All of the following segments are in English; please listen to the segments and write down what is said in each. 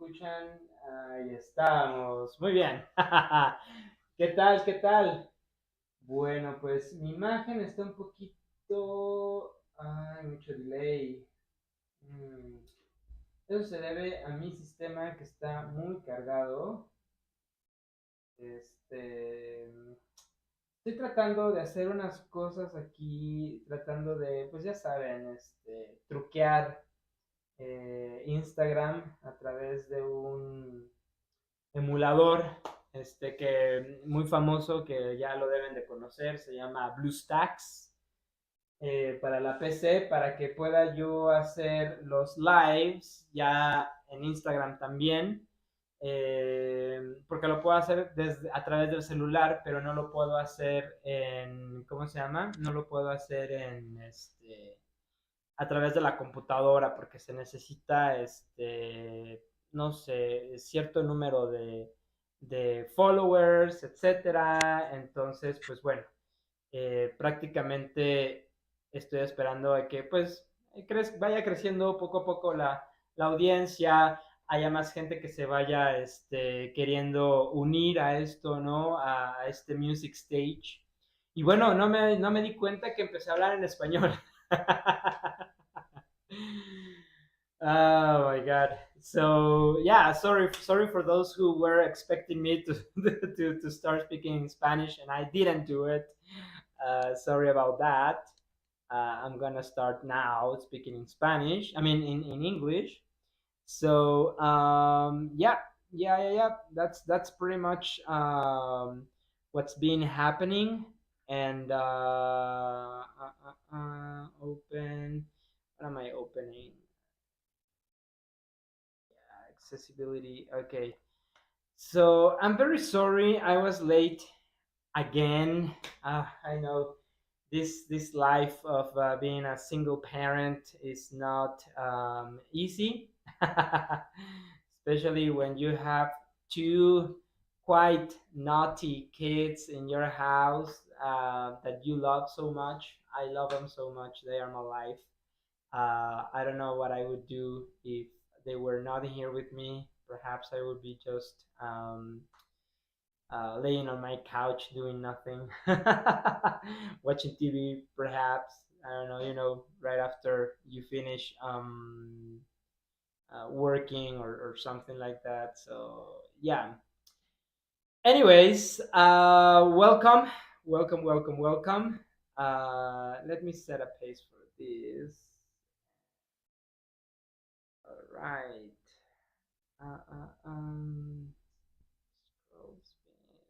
escuchan? Ahí estamos. Muy bien. ¿Qué tal? ¿Qué tal? Bueno, pues mi imagen está un poquito... Ay, mucho delay. Mm, Eso se debe a mi sistema que está muy cargado. Este... Estoy tratando de hacer unas cosas aquí, tratando de, pues ya saben, truquear Instagram a través de un emulador que muy famoso que ya lo deben de conocer, se llama BlueStacks para la PC, para que pueda yo hacer los lives ya en Instagram también, porque lo puedo hacer a través del celular, pero no lo puedo hacer en, ¿cómo se llama? No lo puedo hacer a través de la computadora porque se necesita, no sé, cierto número de followers, etcétera. Entonces, pues bueno, prácticamente estoy esperando a que pues vaya creciendo poco a poco la audiencia, haya más gente que se vaya queriendo unir a esto, ¿no? A este music stage. Y bueno, no me di cuenta que empecé a hablar en español. Oh my god. So yeah, sorry for those who were expecting me to to start speaking Spanish and I didn't do it. Sorry about that. I'm gonna start now speaking in Spanish. I mean in English. So yeah. That's pretty much what's been happening. And open. What am I opening? Accessibility. Okay. So I'm very sorry I was late again. I know this life of being a single parent is not easy, especially when you have two quite naughty kids in your house that you love so much. I love them so much. They are my life. I don't know what I would do if they were not here with me. Perhaps I would be just laying on my couch doing nothing, watching TV, perhaps. I don't know, right after you finish working or something like that. So, yeah. Anyways, welcome. Let me set a pace for this. All right. Uh, uh, um, Scroll speed.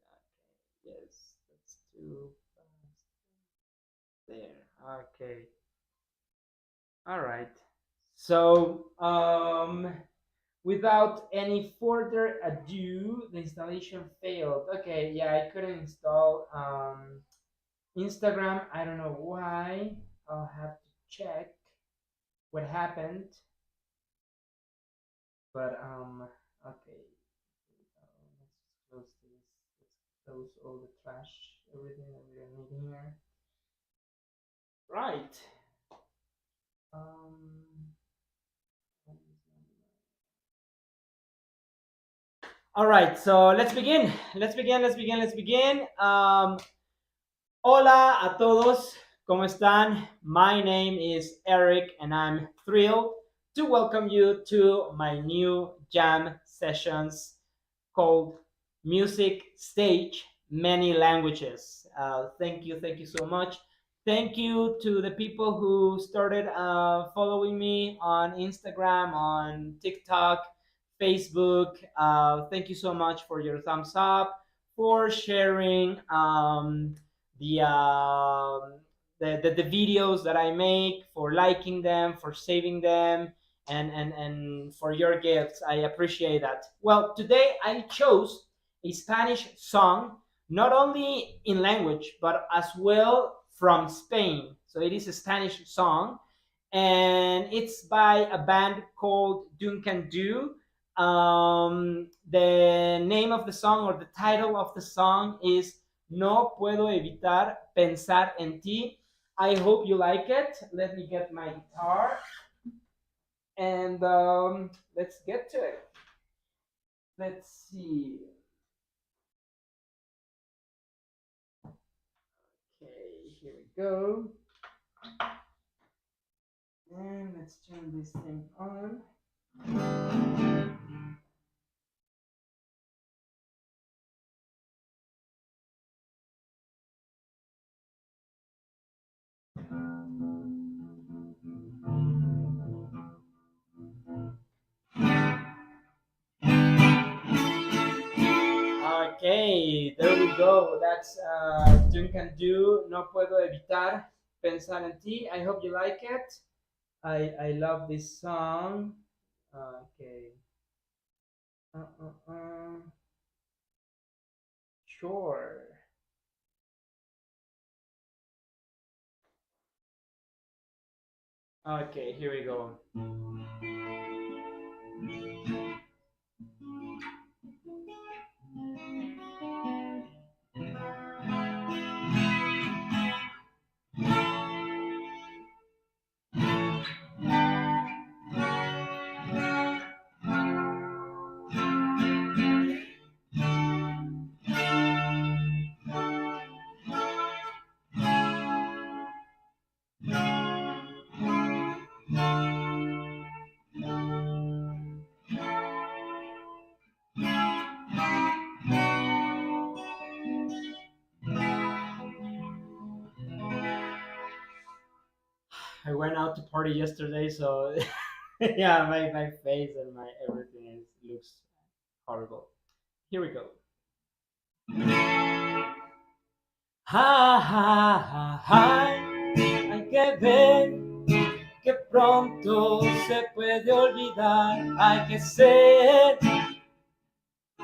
Okay. Yes, that's too fast. There. Okay. All right. So, without any further ado, the installation failed. Okay, yeah, I couldn't install Instagram. I don't know why. I'll have to check what happened. But okay. Let's close this. Let's close all the trash, everything that we don't need here. Right. Um. All right, so let's begin. Let's begin. Hola a todos, ¿cómo están? My name is Eric, and I'm thrilled to welcome you to my new jam sessions called Music Stage Many Languages. Thank you so much. Thank you to the people who started following me on Instagram, on TikTok, Facebook. Thank you so much for your thumbs up, for sharing the, um, the videos that I make, for liking them, for saving them, and for your gifts. I appreciate that. Well, today I chose a Spanish song, not only in language, but as well from Spain. So it is a Spanish song, and it's by a band called Duncan Do. The name of the song, or the title of the song, is No Puedo Evitar Pensar en Ti. I hope you like it. Let me get my guitar and let's get to it. Let's see. Okay, here we go. And let's turn this thing on. Okay, there we go. That's Can Do. No puedo evitar pensar en ti. I hope you like it. I love this song. Okay. Uh, uh, uh. Sure. Okay, here we go. I went out to party yesterday, so yeah, my face and my everything looks horrible. Here we go. Ja, ja, ja, ja. Hay que ver que pronto se puede olvidar. Hay que ser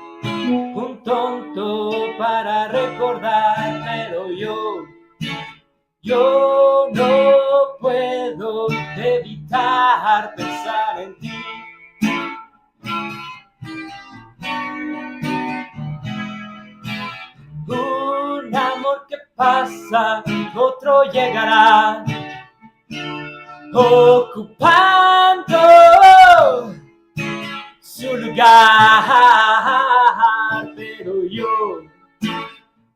un tonto para recordar, pero yo no puedo evitar pensar en ti. Un amor que pasa, otro llegará, ocupando su lugar, pero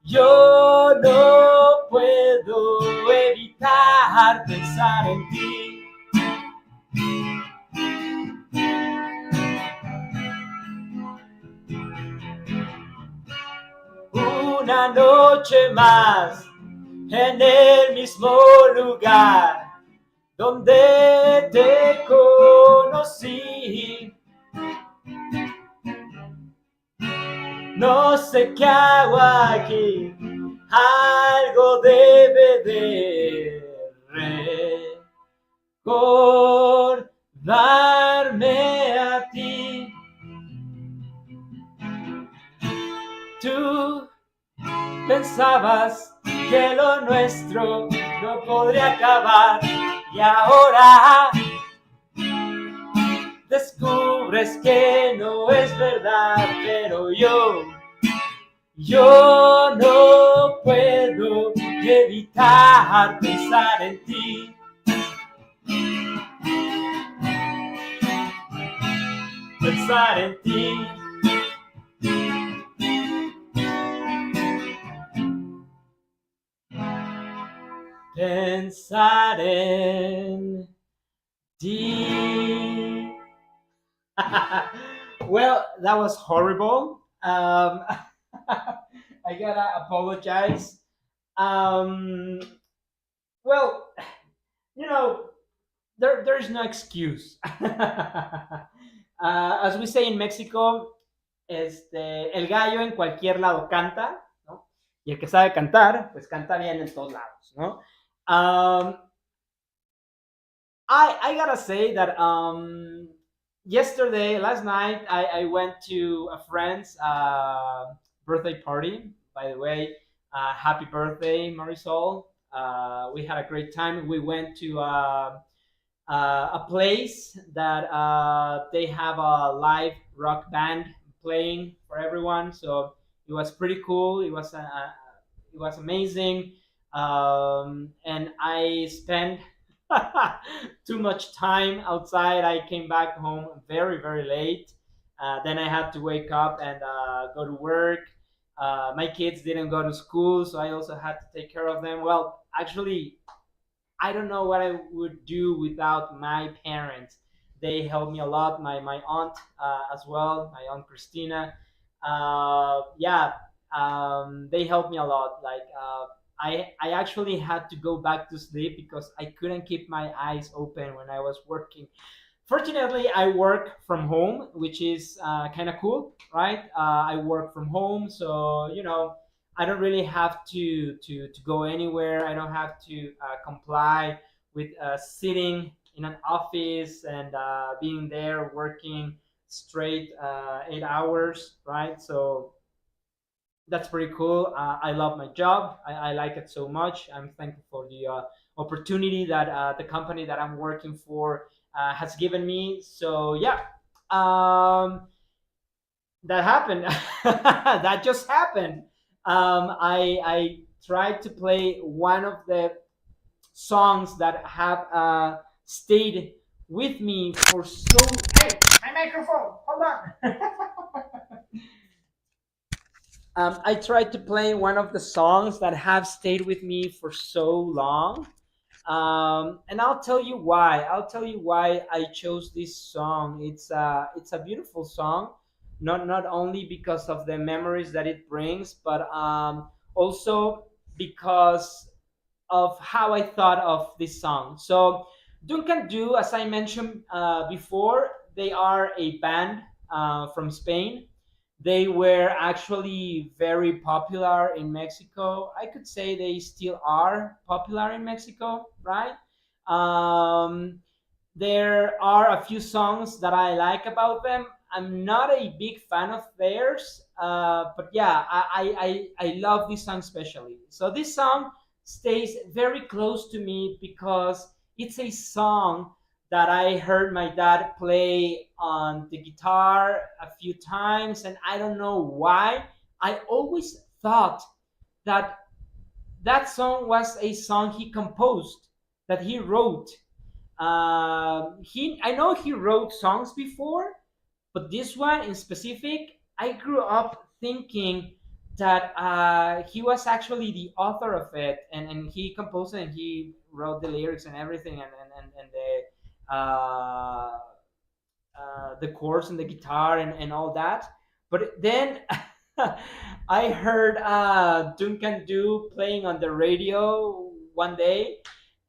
yo no puedo evitar pensar en ti. Una noche más en el mismo lugar donde te conocí. No sé qué hago aquí, algo debe de recordarme a ti. Tú pensabas que lo nuestro no podría acabar y ahora descubres que no es verdad, pero yo no puedo evitar pensar en ti. Pensar en ti. Pensar en ti. Well, that was horrible. I gotta apologize. Um, well, you know, there's no excuse. As we say in Mexico, el gallo en cualquier lado canta, ¿no? Y el que sabe cantar, pues canta bien en todos lados, ¿no? I gotta say that yesterday, last night, I went to a friend's birthday party. By the way, happy birthday, Marisol. We had a great time. We went to a place that they have a live rock band playing for everyone. So it was pretty cool. It was amazing, and I spent too much time outside. I came back home very late. Then I had to wake up and go to work. My kids didn't go to school, so I also had to take care of them. Well, actually, I don't know what I would do without my parents. They helped me a lot. My aunt as well, my aunt Christina. Yeah, they helped me a lot. Like I actually had to go back to sleep because I couldn't keep my eyes open when I was working. Fortunately, I work from home, which is kind of cool, right? I work from home, so I don't really have to go anywhere. I don't have to comply with sitting in an office and being there working straight 8 hours, right? So that's pretty cool. I love my job. I like it so much. I'm thankful for the opportunity that the company that I'm working for has given me. So yeah, um, that happened. That just happened. I tried to play one of the songs that have stayed with me for so. Hey, my microphone. Hold on. I tried to play one of the songs that have stayed with me for so long. And I'll tell you why. I'll tell you why I chose this song. It's a beautiful song, not only because of the memories that it brings, but also because of how I thought of this song. So Duncan Du, as I mentioned before, they are a band from Spain. They were actually very popular in Mexico. I could say they still are popular in Mexico, right? Um, there are a few songs that I like about them. I'm not a big fan of theirs, but yeah, I love this song especially. So this song stays very close to me because it's a song that I heard my dad play on the guitar a few times, and I don't know why. I always thought that that song was a song he composed, that he wrote. I know he wrote songs before, but this one in specific, I grew up thinking that he was actually the author of it, and he composed it and he wrote the lyrics and everything, and the chords and the guitar and all that. But then I heard Duncan Du playing on the radio one day,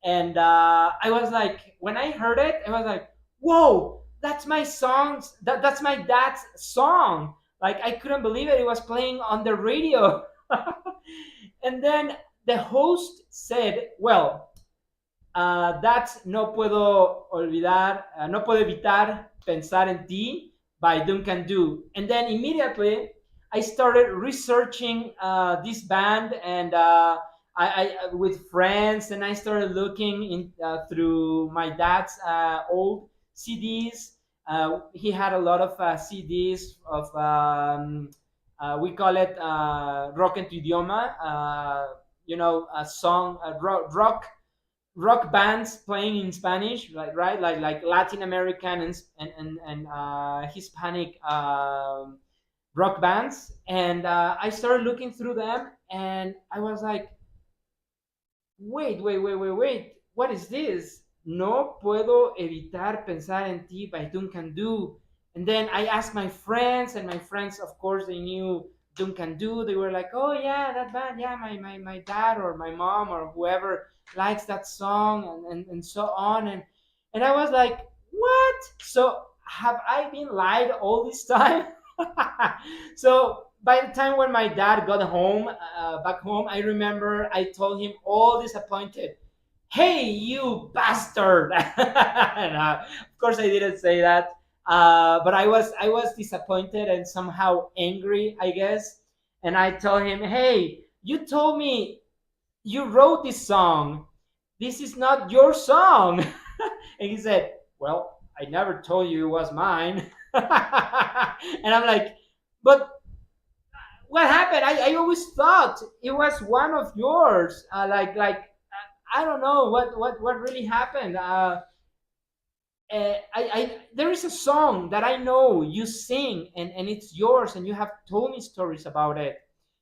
and I was like, when I heard it, I was like, "Whoa, that's my songs. That's my dad's song." Like I couldn't believe it. It was playing on the radio, and then the host said, "Well, that's No Puedo Olvidar, No Puedo Evitar Pensar en Ti by Duncan Du." And then immediately I started researching this band and with friends, and I started looking in through my dad's old CDs. He had a lot of CDs of we call it rock en tu idioma, a song, rock bands playing in Spanish, like right, like Latin American and Hispanic rock bands, and I started looking through them, and I was like, wait, what is this? No puedo evitar pensar en ti by Duncan Du. And then I asked my friends, and my friends, of course, they knew Duncan Du. They were like, oh yeah, that band, yeah, my dad or my mom or whoever likes that song, and so on. And I was like, what? So have I been lied all this time? So by the time when my dad got home, back home, I remember I told him all disappointed, "Hey, you bastard!" And, of course, I didn't say that, but I was disappointed and somehow angry, I guess. And I told him, "Hey, you told me you wrote this song. This is not your song." And he said, "Well, I never told you it was mine." And I'm like, "But what happened? I always thought it was one of yours. I don't know what really happened." there is a song that I know you sing, and it's yours, and you have told me stories about it.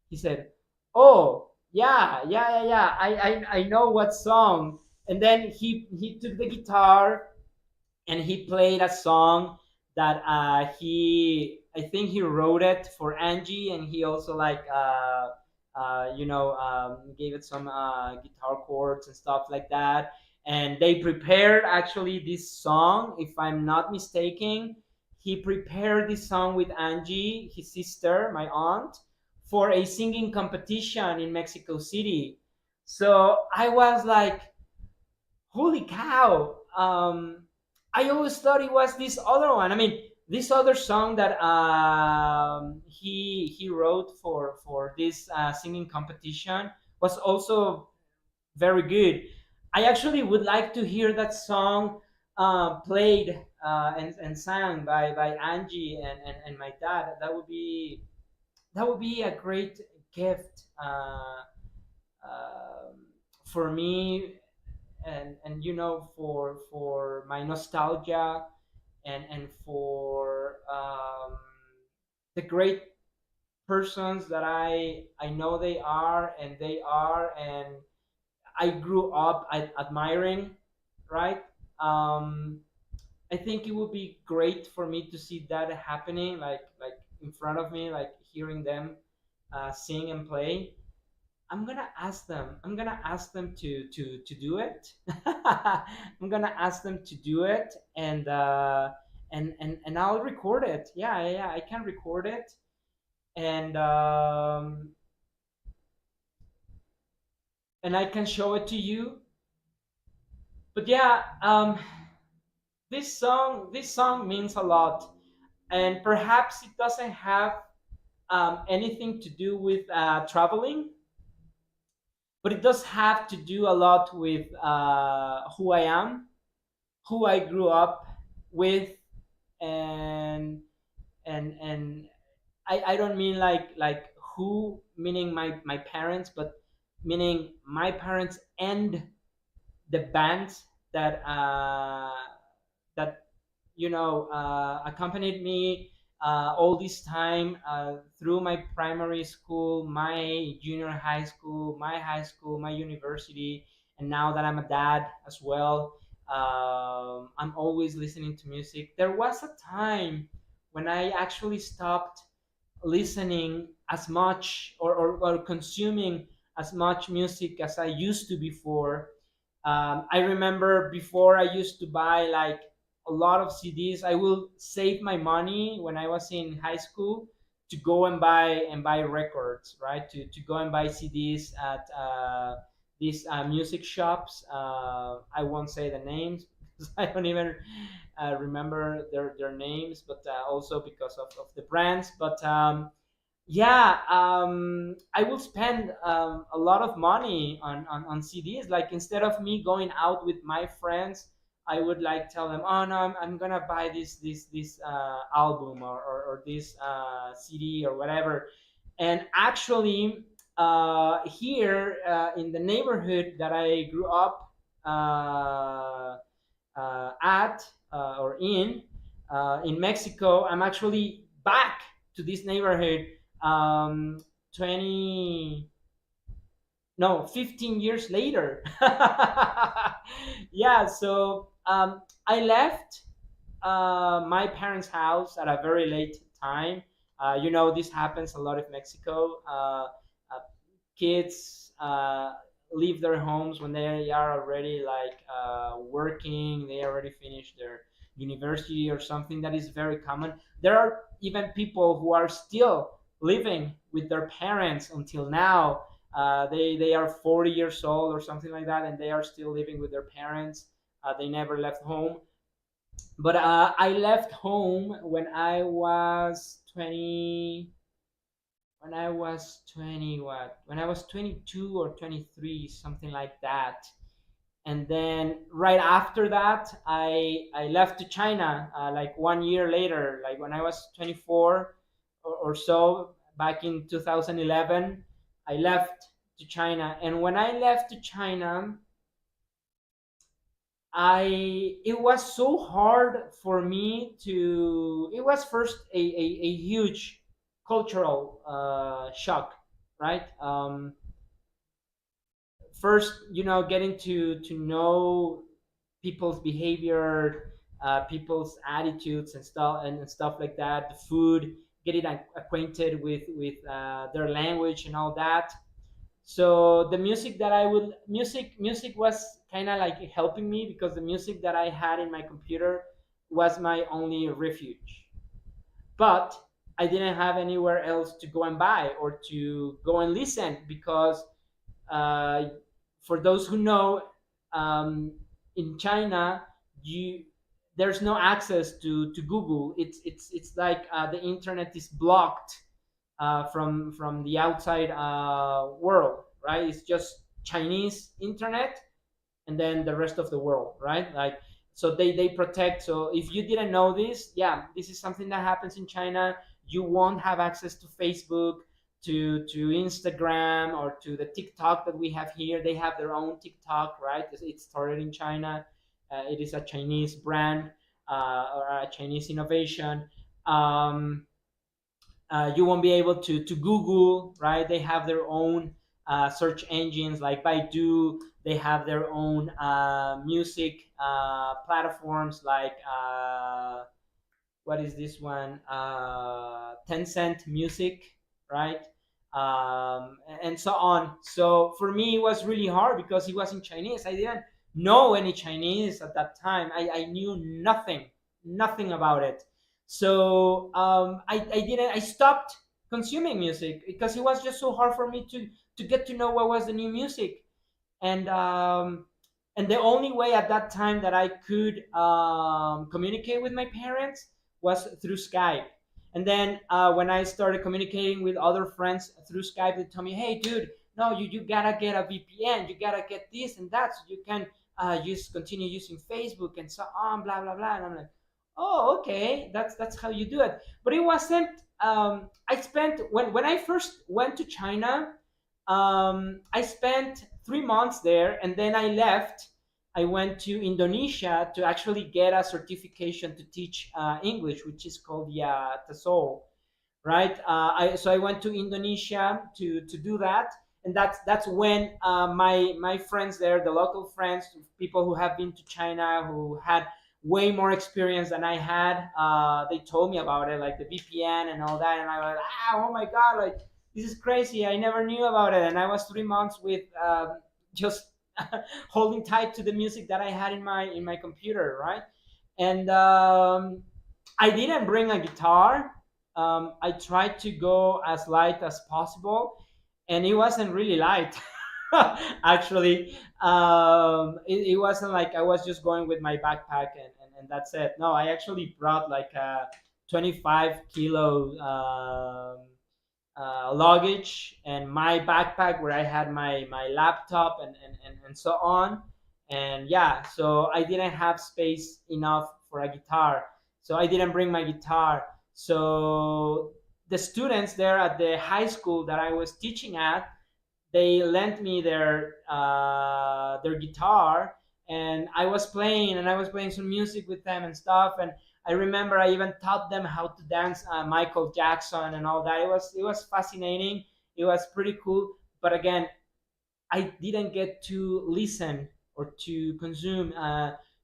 He said, "Oh, yeah, yeah, yeah, yeah. I know what song." And then he took the guitar and he played a song that I think he wrote it for Angie, and he also like gave it some guitar chords and stuff like that. And they prepared actually this song, if I'm not mistaken. He prepared this song with Angie, his sister, my aunt, for a singing competition in Mexico City. So I was like, holy cow. I always thought it was this other one. I mean, this other song that he wrote for this singing competition was also very good. I actually would like to hear that song played and sang by Angie and my dad. That would be a great gift um for me, and for my nostalgia, and for the great persons that I know they are, and they are, and I grew up admiring, right? um I think it would be great for me to see that happening, like in front of me, like hearing them sing and play. I'm gonna ask them to do it. I'm gonna ask them to do it, and I'll record it. Yeah, yeah, yeah, I can record it, and and I can show it to you. But yeah, this song means a lot, and perhaps it doesn't have anything to do with traveling, but it does have to do a lot with who I am, who I grew up with, and and I don't mean like who, meaning my parents, but meaning my parents and the bands that accompanied me all this time, through my primary school, my junior high school, my high school, my university, and now that I'm a dad as well. I'm always listening to music. There was a time when I actually stopped listening as much, or consuming as much music as I used to before. I remember before I used to buy like a lot of CDs. I will save my money when I was in high school to go and buy records, right? To go and buy CDs at these music shops. I won't say the names because I don't even remember their names, but also because of the brands. But yeah, I will spend a lot of money on CDs. Like, instead of me going out with my friends, I would like tell them, oh no, I'm gonna buy this album, or this CD or whatever. And actually, here in the neighborhood that I grew up uh, at, or in Mexico, I'm actually back to this neighborhood, 20 no 15 years later. Yeah, so I left my parents' house at a very late time. This happens a lot in Mexico. Kids leave their homes when they are already like working. They already finished their university or something. That is very common. There are even people who are still living with their parents until now. They are 40 years old or something like that, and they are still living with their parents. They never left home. But I left home when I was 20. When I was 20, what? When I was 22 or 23, something like that. And then right after that, I left to China, like 1 year later, like when I was 24 or so, back in 2011. I left to China. And when I left to China, I it was so hard for me to. It was first a huge cultural shock, right? First, getting to know people's behavior, people's attitudes and stuff like that. The food, getting acquainted with their language and all that. So the music that I would music was kind of like helping me, because the music that I had in my computer was my only refuge. But I didn't have anywhere else to go and buy or to go and listen, because uh, for those who know, in China, you there's no access to Google. It's like the internet is blocked from the outside world, right? It's just Chinese internet, and then the rest of the world, right? Like, so they protect. So if you didn't know this, yeah, this is something that happens in China. You won't have access to Facebook, to Instagram, or to the TikTok that we have here. They have their own TikTok, right? It started in China. It is a Chinese brand, or a Chinese innovation. um, you won't be able to Google, right? They have their own search engines like Baidu. They have their own music platforms like what is this one? Tencent Music, right? And so on. So for me, it was really hard because it was in Chinese. I didn't know any Chinese at that time. I knew nothing about it. So I didn't. I stopped consuming music because it was just so hard for me to get to know what was the new music. And the only way at that time that I could communicate with my parents was through Skype. And then when I started communicating with other friends through Skype, they told me, "Hey, dude, no, you gotta get a VPN. You gotta get this and that, so you can just continue using Facebook and so on, blah blah blah." And I'm like, "Oh, okay, that's how you do it." But it wasn't. I spent when I first went to China. I spent 3 months there, and then I left. I went to Indonesia to actually get a certification to teach English, which is called the TESOL, right? So I went to Indonesia to do that, and that's when my friends there, the local friends, people who have been to China, who had way more experience than I had, they told me about it, like the VPN and all that, and I was like, oh my god, like this is crazy. I never knew about it, and I was 3 months with just holding tight to the music that I had in my computer, right? And I didn't bring a guitar. I tried to go as light as possible, and it wasn't really light. Actually, it wasn't like I was just going with my backpack and that's it. No, I actually brought like a 25 kilo luggage and my backpack where I had my laptop and so on. And yeah, so I didn't have space enough for a guitar. So I didn't bring my guitar. So the students there at the high school that I was teaching at, they lent me their guitar, and I was playing some music with them and stuff. And I remember I even taught them how to dance Michael Jackson and all that. It was fascinating. It was pretty cool. But again, I didn't get to listen or to consume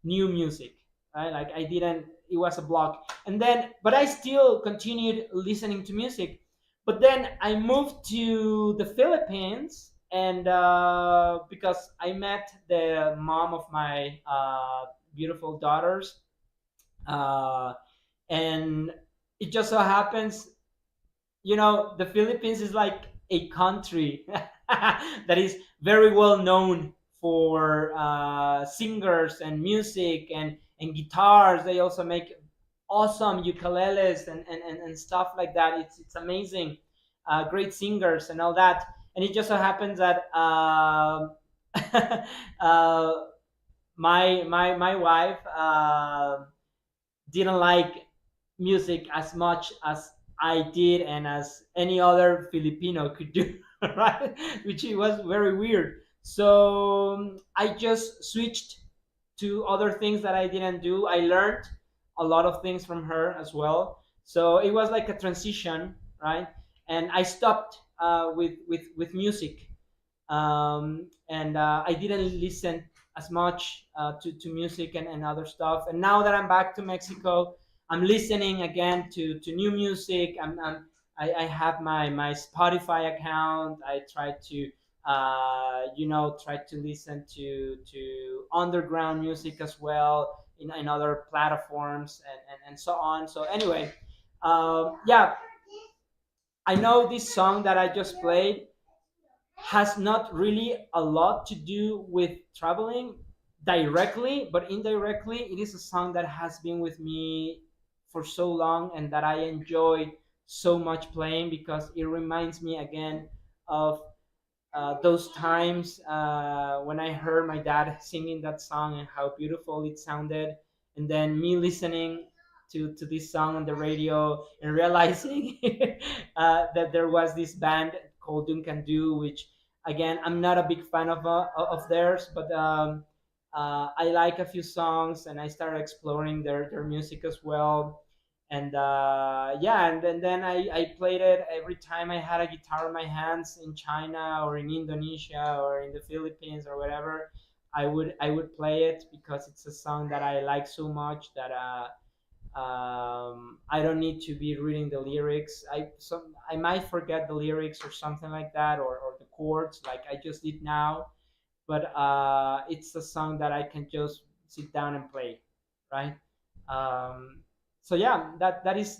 new music, right? Like I didn't. It was a block, and then but I still continued listening to music. But then I moved to the Philippines, and because I met the mom of my beautiful daughters, uh, and it just so happens, the Philippines is like a country that is very well known for singers and music and guitars. They also make awesome ukuleles and stuff like that. It's amazing. Great singers and all that. And it just so happens that uh, my wife didn't like music as much as I did and as any other Filipino could do, right? Which it was very weird. So I just switched to other things that I didn't do. I learned a lot of things from her as well. So it was like a transition, right? And I stopped with music, and I didn't listen as much to music and other stuff. And now that I'm back to Mexico, I'm listening again to new music. I have my Spotify account. I try to try to listen to underground music as well in other platforms and so on. So anyway, yeah, I know this song that I just played has not really a lot to do with traveling directly, but indirectly, it is a song that has been with me for so long and that I enjoy so much playing because it reminds me again of those times when I heard my dad singing that song and how beautiful it sounded, and then me listening to this song on the radio and realizing that there was this band called Duncan Do, which again I'm not a big fan of theirs, but I like a few songs and I started exploring their music as well. And yeah, and then I played it every time I had a guitar in my hands in China or in Indonesia or in the Philippines or whatever. I would play it because it's a song that I like so much that I don't need to be reading the lyrics. I might forget the lyrics or something like that, or the chords like I just did now, but it's a song that I can just sit down and play, right? Um, so yeah, that is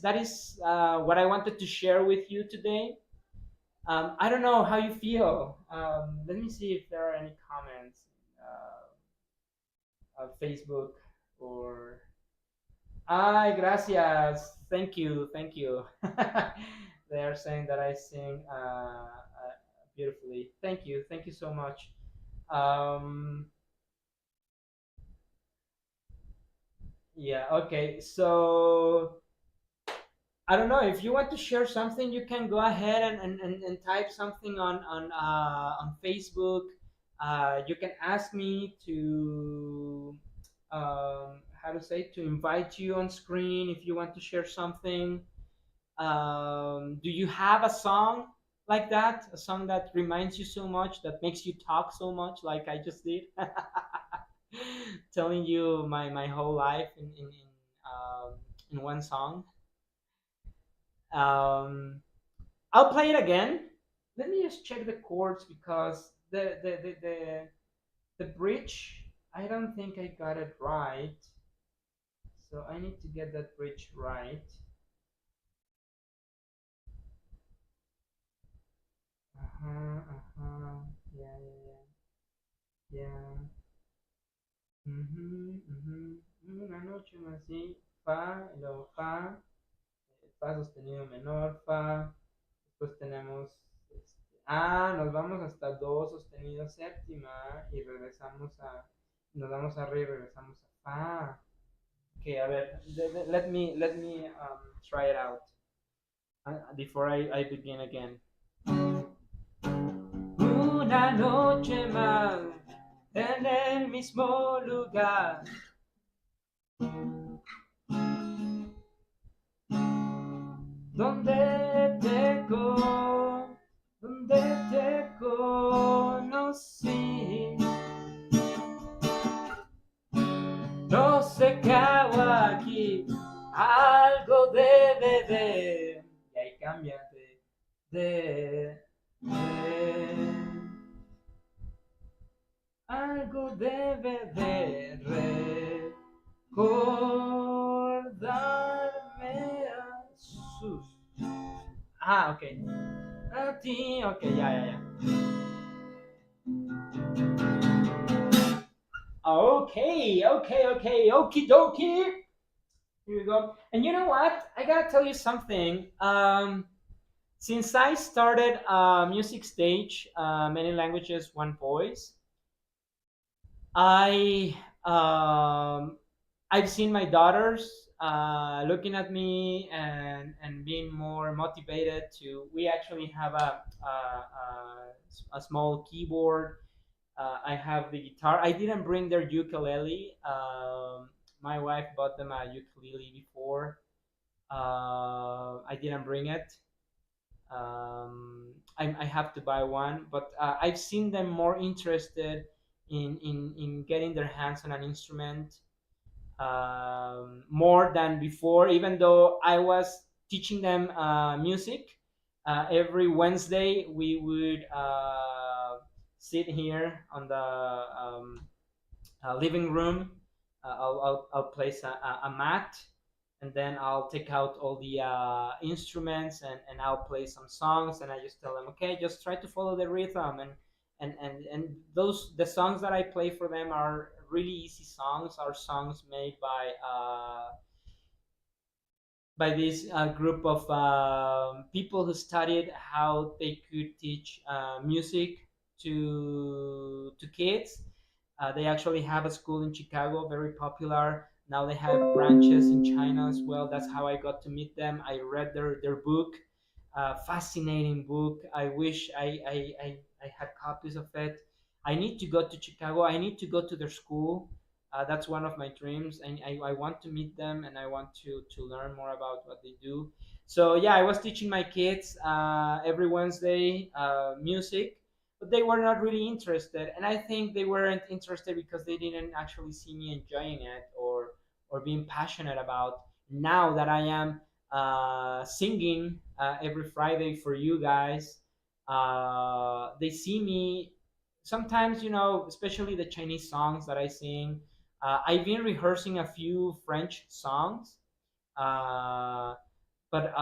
what I wanted to share with you today. I don't know how you feel. Let me see if there are any comments on Facebook or. Ay, gracias. Thank you, thank you. They are saying that I sing beautifully. Thank you so much. Um, yeah, okay. So I don't know if you want to share something, you can go ahead and type something on Facebook. You can ask me to how to say to invite you on screen if you want to share something. Do you have a song like that? A song that reminds you so much, that makes you talk so much, like I just did, telling you my whole life in one song. Um, I'll play it again. Let me just check the chords because the bridge. I don't think I got it right, so I need to get that bridge right. Uh huh. Uh huh. Yeah. Yeah. Yeah. Yeah. Una noche más, sí. Fa, y luego fa, fa sostenido menor, fa. Después tenemos, nos vamos hasta do sostenido séptima y regresamos nos vamos a re y regresamos a fa. Okay, a ver, let me try it out before I begin again. Una noche más en el mismo lugar donde donde te conocí. No sé qué hago aquí, algo debe de. Y ahí cambia de. Algo debe de recordarme a sus. Ah, ok. A ti, ok, ya. Okay, okie dokie. Here we go. And you know what? I gotta tell you something. Since I started music stage, many languages, one voice, I I've seen my daughters looking at me and being more motivated to. We actually have a small keyboard I have the guitar. I didn't bring their ukulele. My wife bought them a ukulele before. I didn't bring it. I have to buy one, but I've seen them more interested in getting their hands on an instrument more than before, even though I was teaching them music. Every Wednesday, we would sit here on the living room. I'll place a mat, and then I'll take out all the instruments, and I'll play some songs, and I just tell them, okay, just try to follow the rhythm, and those the songs that I play for them are really easy songs. Are songs made by this group of people who studied how they could teach music to kids. They actually have a school in Chicago, very popular. Now they have branches in China as well. That's how I got to meet them. I read their book, fascinating book. I wish I had copies of it. I need to go to Chicago. I need to go to their school. That's one of my dreams, and I want to meet them, and I want to learn more about what they do. So yeah, I was teaching my kids every Wednesday music, but they were not really interested, and I think they weren't interested because they didn't actually see me enjoying it or being passionate about. Now that I am singing every Friday for you guys, they see me sometimes, especially the Chinese songs that I sing. I've been rehearsing a few French songs, uh, but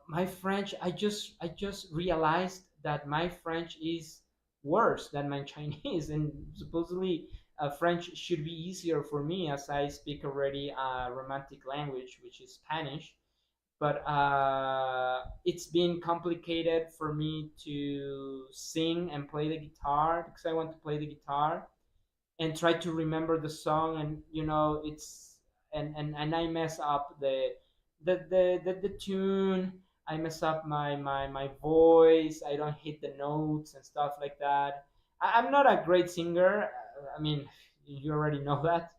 my French, I just realized that my French is worse than my Chinese, and supposedly French should be easier for me as I speak already a romantic language, which is Spanish. But it's been complicated for me to sing and play the guitar because I want to play the guitar and try to remember the song, and it's and I mess up the tune. I mess up my voice. I don't hit the notes and stuff like that. I'm not a great singer. I mean, you already know that.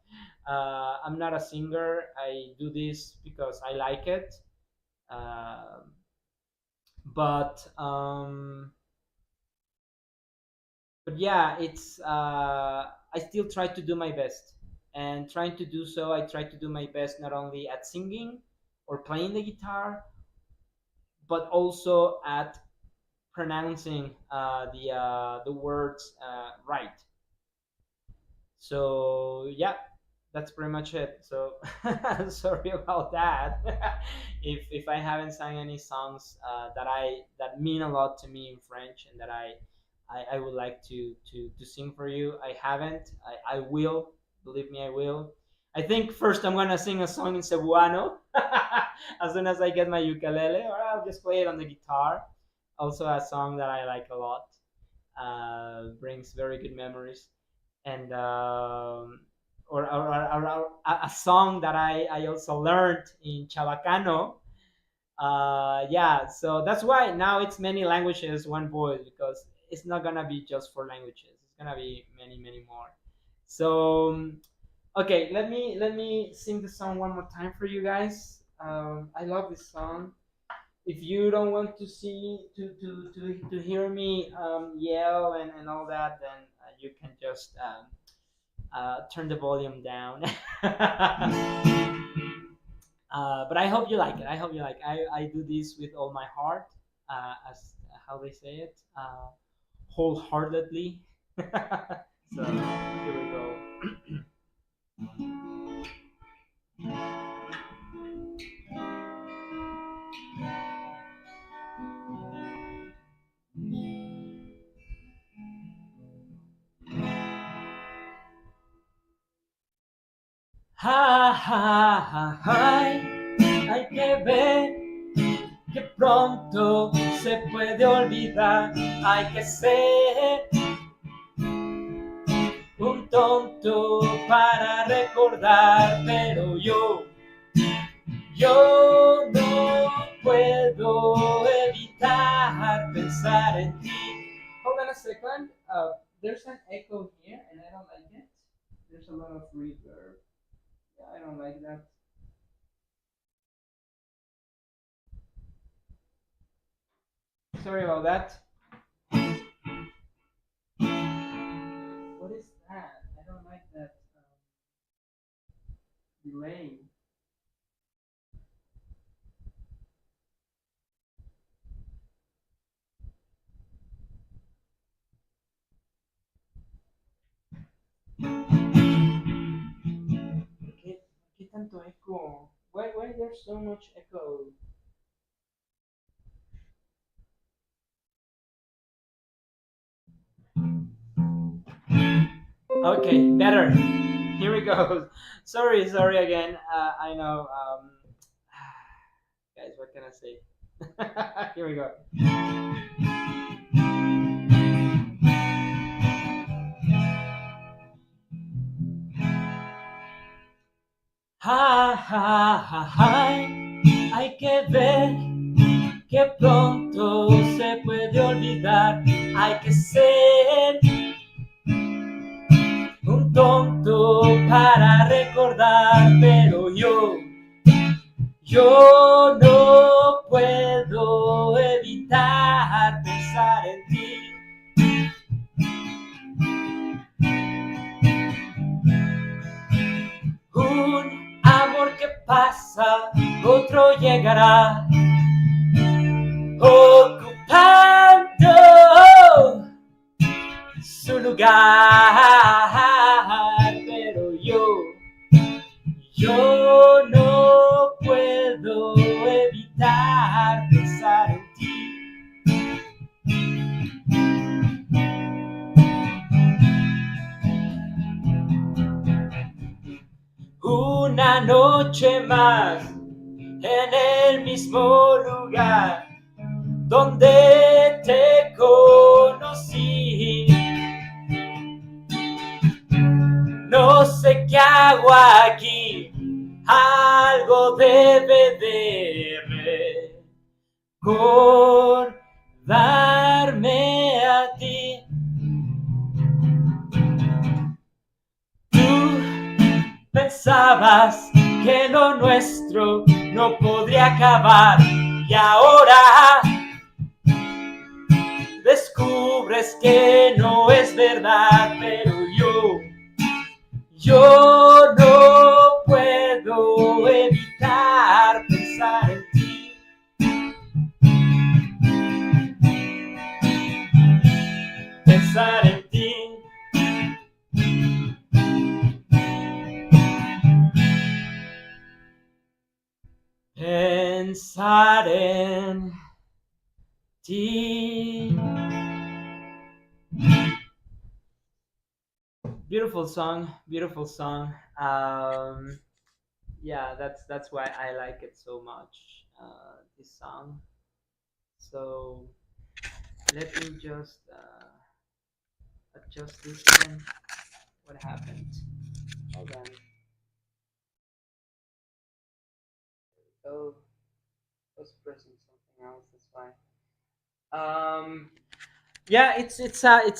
I'm not a singer. I do this because I like it. um, but yeah, it's I still try to do my best, and trying to do so, I try to do my best not only at singing or playing the guitar, but also at pronouncing the words right. So yeah, that's pretty much it. So sorry about that. If I haven't sang any songs that mean a lot to me in French, and that I would like to sing for you, I haven't. I will. Believe me, I will. I think first I'm gonna sing a song in Cebuano as soon as I get my ukulele, or I'll just play it on the guitar. Also, a song that I like a lot. Brings very good memories, and or a song that I also learned in Chabacano. Yeah, so that's why now it's many languages, one voice, because it's not gonna be just for languages. It's gonna be many more. So okay, let me sing the song one more time for you guys. I love this song. If you don't want to see to hear me yell and all that, then you can just turn the volume down. But I hope you like it. I hope you like it. I do this with all my heart, as how they say it, wholeheartedly. So here we go. Ha ha ha hay que ver que pronto se puede olvidar. Hay que ser un tonto para recordar, pero yo no puedo evitar pensar en ti. Hold on a second. There's an echo here. there's a lot of reverb. Yeah, I don't like that. Sorry about that. What is that? I don't like that delay. ¿Qué tanto echo? Why there's so much echo? Okay, better. Here we go. Sorry again. I know. Guys, what can I say? Here we go. Ja, ja, ja, ja. Hay que ver que pronto se puede olvidar. Hay que ser un tonto para recordar, pero yo no puedo evitar pensar en ti. Un amor que pasa, otro llegará, ocupando su lugar, pero yo no puedo evitar pensar en ti. Una noche más en el mismo lugar donde te conocí. No sé qué hago aquí, algo debe de recordarme a ti. Tú pensabas que lo nuestro no podría acabar y ahora descubres que no es verdad, pero yo no puedo evitar pensar en ti. Pensar en ti. Pensar en ti. Beautiful song, beautiful song. Yeah, that's why I like it so much. This song. So let me just adjust this one. What happened? Hold on. Oh, I was pressing something else. That's why. Yeah, it's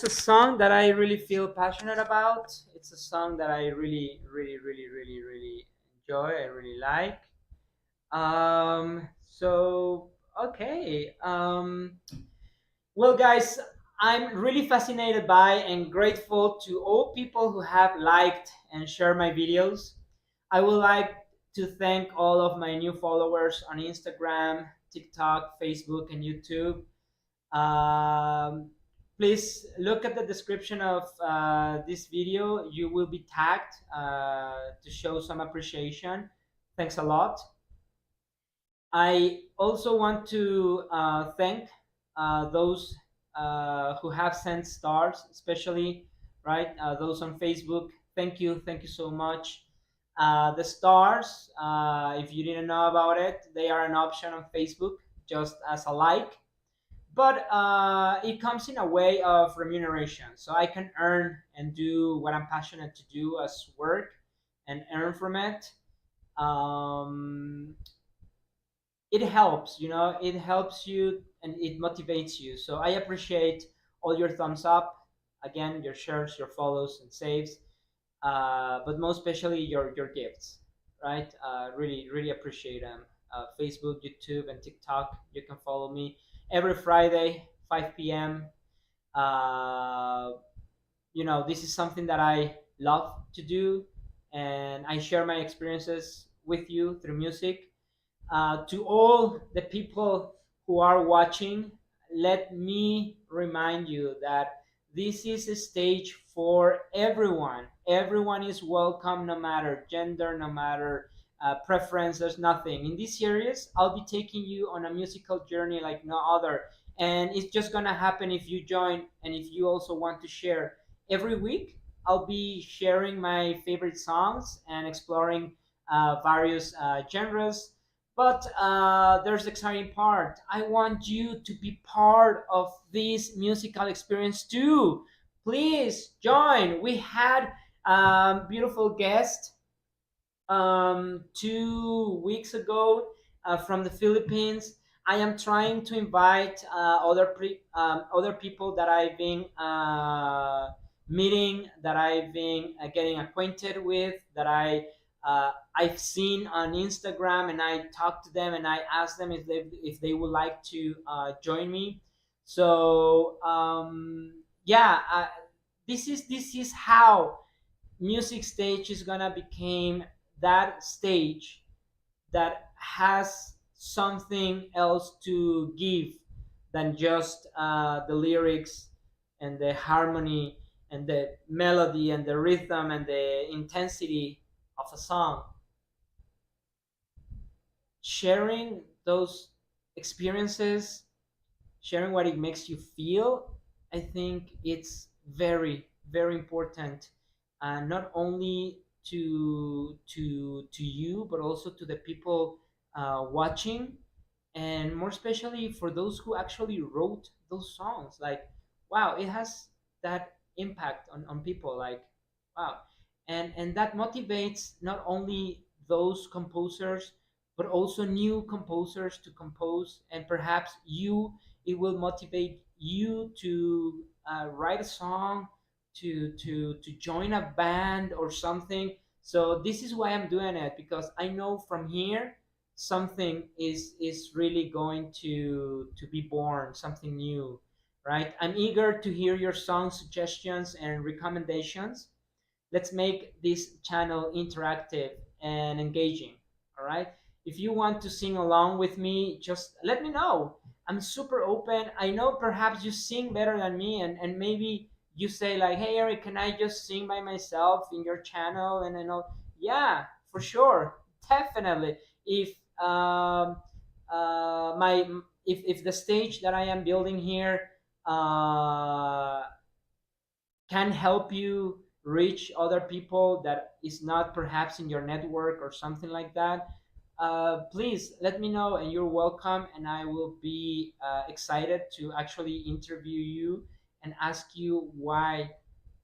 a song that I really feel passionate about. It's a song that I really enjoy. I really like. So okay. Well, guys, I'm really fascinated by and grateful to all people who have liked and shared my videos. I would like to thank all of my new followers on Instagram, TikTok, Facebook, and YouTube. Um, Please look at the description of this video. You will be tagged to show some appreciation. Thanks a lot. I also want to thank those who have sent stars, especially right those on Facebook. Thank you so much. The stars, if you didn't know about it, they are an option on Facebook, just as a like. But it comes in a way of remuneration, so I can earn and do what I'm passionate to do as work and earn from it. Um, it helps, it helps you and it motivates you, so I appreciate all your thumbs up, again, your shares, your follows and saves. but most especially your gifts, right? Really, really appreciate them. Facebook, YouTube, and TikTok. You can follow me every Friday, 5 p.m. Uh, this is something that I love to do, and I share my experiences with you through music. To all the people who are watching, let me remind you that this is a stage for everyone. Everyone is welcome, no matter gender, no matter preference. There's nothing. In this series, I'll be taking you on a musical journey like no other. And it's just going to happen if you join and if you also want to share. Every week, I'll be sharing my favorite songs and exploring various genres, but there's the exciting part. I want you to be part of this musical experience too. Please join. We had beautiful guest 2 weeks ago from the Philippines. I am trying to invite other people that I've been meeting, that I've been getting acquainted with, that I've seen on Instagram, and I talk to them and I ask them if they would like to join me. So yeah, this is how music stage is gonna become that stage that has something else to give than just the lyrics and the harmony and the melody and the rhythm and the intensity of a song. Sharing those experiences, sharing what it makes you feel, I think it's very, very important, not only to you, but also to the people watching, and more especially for those who actually wrote those songs. Like, wow, it has that impact on people. Like, wow, and that motivates not only those composers, but also new composers to compose, and perhaps you, it will motivate you to write a song, to join a band or something. So this is why I'm doing it, because I know from here something is really going to be born, something new, right? I'm eager to hear your song suggestions and recommendations. Let's make this channel interactive and engaging. All right. If you want to sing along with me, just let me know. I'm super open. I know perhaps you sing better than me, and maybe you say like, "Hey Eric, can I just sing by myself in your channel?" And I know, yeah, for sure, definitely. If my if the stage that I am building here uh, can help you reach other people that is not perhaps in your network or something like that, please let me know, and you're welcome, and I will be excited to actually interview you and ask you why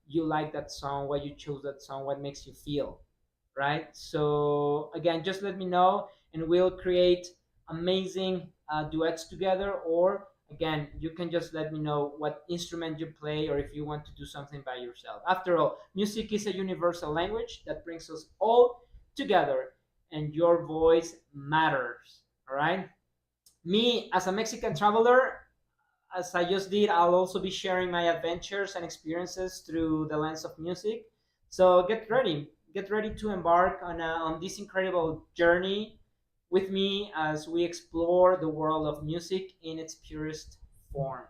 you like that song, why you chose that song, what makes you feel, right? So again, just let me know, and we'll create amazing duets together. Or again, you can just let me know what instrument you play, or if you want to do something by yourself. After all, music is a universal language that brings us all together, and your voice matters. All right. Me, as a Mexican traveler, as I just did, I'll also be sharing my adventures and experiences through the lens of music. So get ready. Get ready to embark on this incredible journey with me as we explore the world of music in its purest form.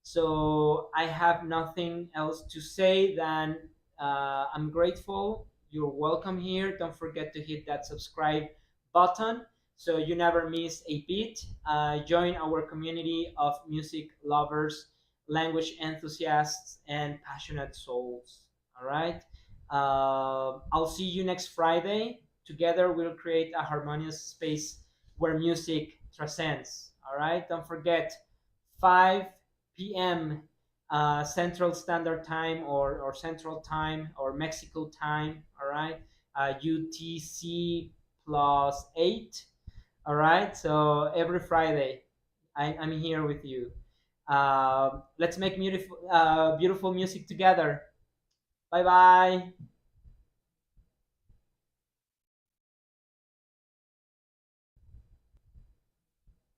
So I have nothing else to say than I'm grateful. You're welcome here. Don't forget to hit that subscribe button so you never miss a beat. Join our community of music lovers, language enthusiasts, and passionate souls. All right. I'll see you next Friday. Together, we'll create a harmonious space where music transcends. All right. Don't forget, 5 p.m. Central Standard Time, or Central Time, or Mexico time. All right. UTC +8. All right. So every Friday, I'm here with you. Let's make beautiful music together. Bye bye.